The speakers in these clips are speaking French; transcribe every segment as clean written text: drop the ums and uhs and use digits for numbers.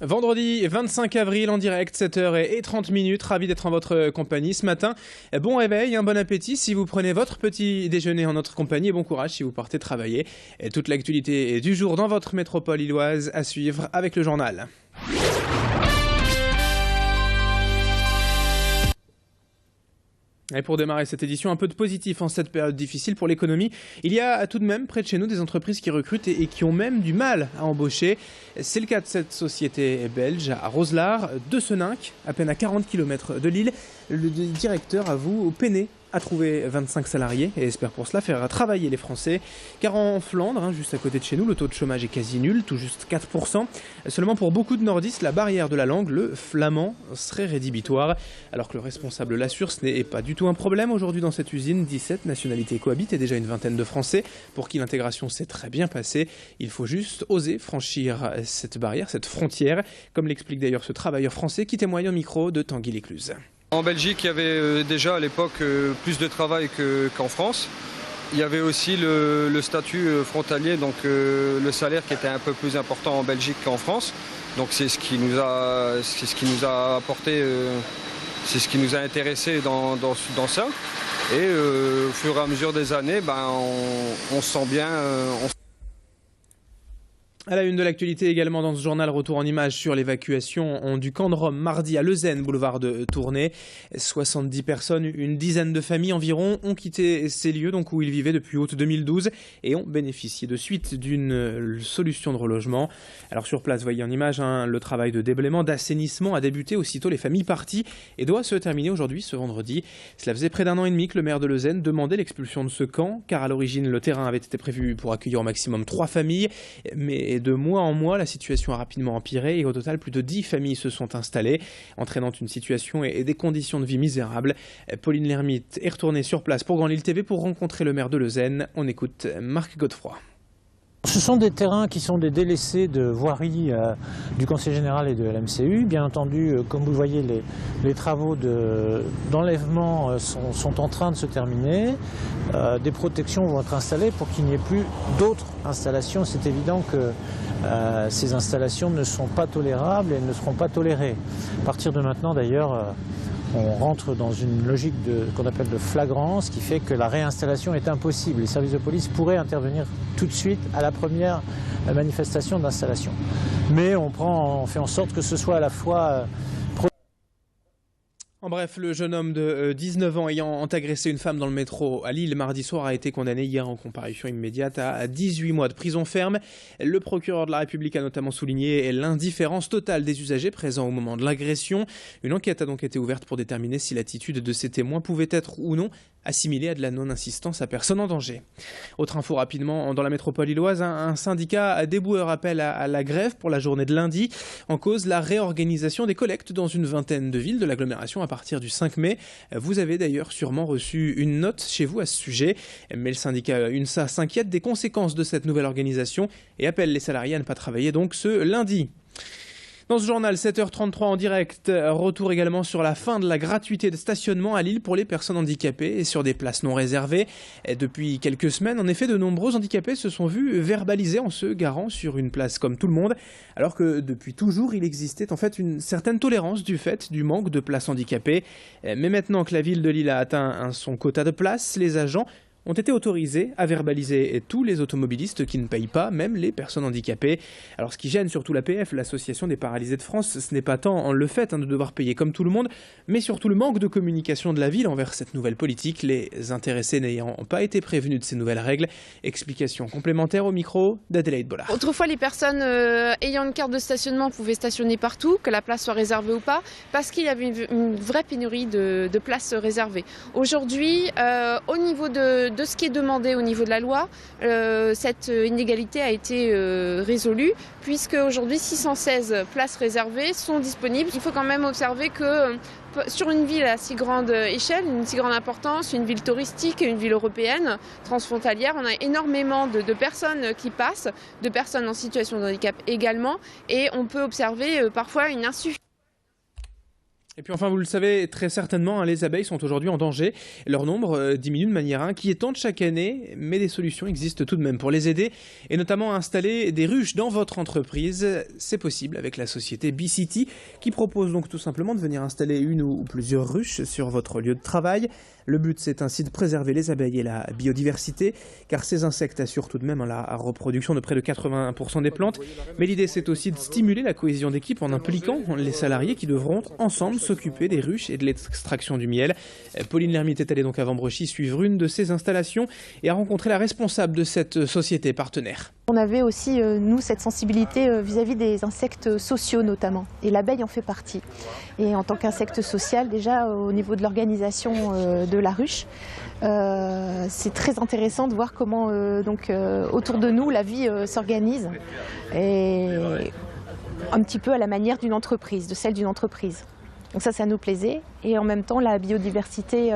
Vendredi 25 avril en direct, 7h30. Ravi d'être en votre compagnie ce matin. Bon réveil, un bon appétit si vous prenez votre petit déjeuner en notre compagnie et bon courage si vous partez travailler. Et toute l'actualité du jour dans votre métropole illoise à suivre avec le journal. Et pour démarrer cette édition, un peu de positif en cette période difficile pour l'économie. Il y a tout de même près de chez nous des entreprises qui recrutent et qui ont même du mal à embaucher. C'est le cas de cette société belge à Roselare, de Seninck, à peine à 40 km de Lille. Le directeur avoue peiner à trouver 25 salariés et espère pour cela faire travailler les Français. Car en Flandre, juste à côté de chez nous, le taux de chômage est quasi nul, tout juste 4%. Seulement pour beaucoup de nordistes, la barrière de la langue, le flamand, serait rédhibitoire. Alors que le responsable l'assure, ce n'est pas du tout un problème. Aujourd'hui dans cette usine, 17 nationalités cohabitent et déjà une vingtaine de Français pour qui l'intégration s'est très bien passée. Il faut juste oser franchir cette barrière, cette frontière, comme l'explique d'ailleurs ce travailleur français qui témoigne au micro de Tanguy Lécluse. En Belgique, il y avait déjà à l'époque plus de travail qu'en France. Il y avait aussi le statut frontalier, donc le salaire qui était un peu plus important en Belgique qu'en France. Donc c'est ce qui nous a apporté, c'est ce qui nous a intéressé dans ça. Et au fur et à mesure des années, on se sent bien. À la une de l'actualité également dans ce journal, retour en images sur l'évacuation du camp de Rome mardi à Leuzen, boulevard de Tournai. 70 personnes, une dizaine de familles environ ont quitté ces lieux donc où ils vivaient depuis août 2012 et ont bénéficié de suite d'une solution de relogement. Alors sur place, voyez en image, le travail de déblaiement, d'assainissement a débuté aussitôt les familles parties et doit se terminer aujourd'hui, ce vendredi. Cela faisait près d'un an et demi que le maire de Leuzen demandait l'expulsion de ce camp car à l'origine le terrain avait été prévu pour accueillir au maximum 3 familles, mais de mois en mois, la situation a rapidement empiré et au total, plus de 10 familles se sont installées, entraînant une situation et des conditions de vie misérables. Pauline Lermite est retournée sur place pour Grand Lille TV pour rencontrer le maire de Leuzen. On écoute Marc Godefroy. Ce sont des terrains qui sont des délaissés de voirie du Conseil général et de la MCU. Bien entendu, comme vous le voyez, les travaux d'enlèvement sont en train de se terminer. Des protections vont être installées pour qu'il n'y ait plus d'autres installations. C'est évident que ces installations ne sont pas tolérables et ne seront pas tolérées. À partir de maintenant, d'ailleurs, on rentre dans une logique qu'on appelle de flagrance, qui fait que la réinstallation est impossible. Les services de police pourraient intervenir tout de suite à la première manifestation d'installation. Mais on fait en sorte que ce soit à la fois... En bref, le jeune homme de 19 ans ayant agressé une femme dans le métro à Lille mardi soir a été condamné hier en comparution immédiate à 18 mois de prison ferme. Le procureur de la République a notamment souligné l'indifférence totale des usagers présents au moment de l'agression. Une enquête a donc été ouverte pour déterminer si l'attitude de ces témoins pouvait être ou non assimilée à de la non-insistance à personne en danger. Autre info rapidement, dans la métropole illoise, un syndicat déboueur appelle à la grève pour la journée de lundi. En cause, la réorganisation des collectes dans une vingtaine de villes de l'agglomération à partir du 5 mai. Vous avez d'ailleurs sûrement reçu une note chez vous à ce sujet. Mais le syndicat UNSA s'inquiète des conséquences de cette nouvelle organisation et appelle les salariés à ne pas travailler donc ce lundi. Dans ce journal, 7h33 en direct, retour également sur la fin de la gratuité de stationnement à Lille pour les personnes handicapées et sur des places non réservées. Et depuis quelques semaines, en effet, de nombreux handicapés se sont vus verbaliser en se garant sur une place comme tout le monde, alors que depuis toujours, il existait en fait une certaine tolérance du fait du manque de places handicapées. Mais maintenant que la ville de Lille a atteint son quota de places, les agents ont été autorisés à verbaliser tous les automobilistes qui ne payent pas, même les personnes handicapées. Alors ce qui gêne surtout l'APF, l'Association des paralysés de France, ce n'est pas tant le fait de devoir payer comme tout le monde, mais surtout le manque de communication de la ville envers cette nouvelle politique, les intéressés n'ayant pas été prévenus de ces nouvelles règles. Explication complémentaire au micro d'Adélaïde Bollard. Autrefois, les personnes ayant une carte de stationnement pouvaient stationner partout, que la place soit réservée ou pas, parce qu'il y avait une vraie pénurie de places réservées. Aujourd'hui, au niveau de ce qui est demandé au niveau de la loi, cette inégalité a été résolue, puisque aujourd'hui 616 places réservées sont disponibles. Il faut quand même observer que sur une ville à si grande échelle, une si grande importance, une ville touristique, une ville européenne, transfrontalière, on a énormément de personnes qui passent, de personnes en situation de handicap également, et on peut observer parfois une insuffisance. Et puis enfin, vous le savez très certainement, les abeilles sont aujourd'hui en danger. Leur nombre diminue de manière inquiétante chaque année, mais des solutions existent tout de même pour les aider, et notamment à installer des ruches dans votre entreprise. C'est possible avec la société Bee-City, qui propose donc tout simplement de venir installer une ou plusieurs ruches sur votre lieu de travail. Le but, c'est ainsi de préserver les abeilles et la biodiversité, car ces insectes assurent tout de même la reproduction de près de 80% des plantes. Mais l'idée, c'est aussi de stimuler la cohésion d'équipe en impliquant les salariés qui devront ensemble s'occuper des ruches et de l'extraction du miel. Pauline Lermite est allée donc à Vambrechy suivre une de ces installations et a rencontré la responsable de cette société partenaire. On avait aussi, nous, cette sensibilité vis-à-vis des insectes sociaux notamment, et l'abeille en fait partie. Et en tant qu'insecte social, déjà au niveau de l'organisation de la ruche, c'est très intéressant de voir comment autour de nous la vie s'organise, et un petit peu à la manière d'une entreprise, de celle d'une entreprise. Donc ça nous plaisait, et en même temps la biodiversité,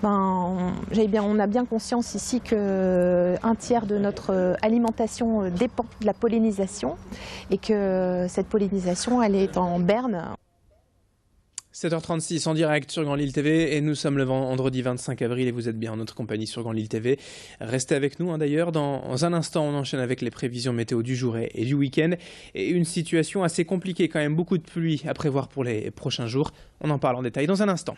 on a bien conscience ici qu'un tiers de notre alimentation dépend de la pollinisation, et que cette pollinisation elle est en berne. 7h36 en direct sur Grand Lille TV, et nous sommes le vendredi 25 avril et vous êtes bien en notre compagnie sur Grand Lille TV. Restez avec nous d'ailleurs, dans un instant on enchaîne avec les prévisions météo du jour et du week-end, et une situation assez compliquée quand même, beaucoup de pluie à prévoir pour les prochains jours. On en parle en détail dans un instant.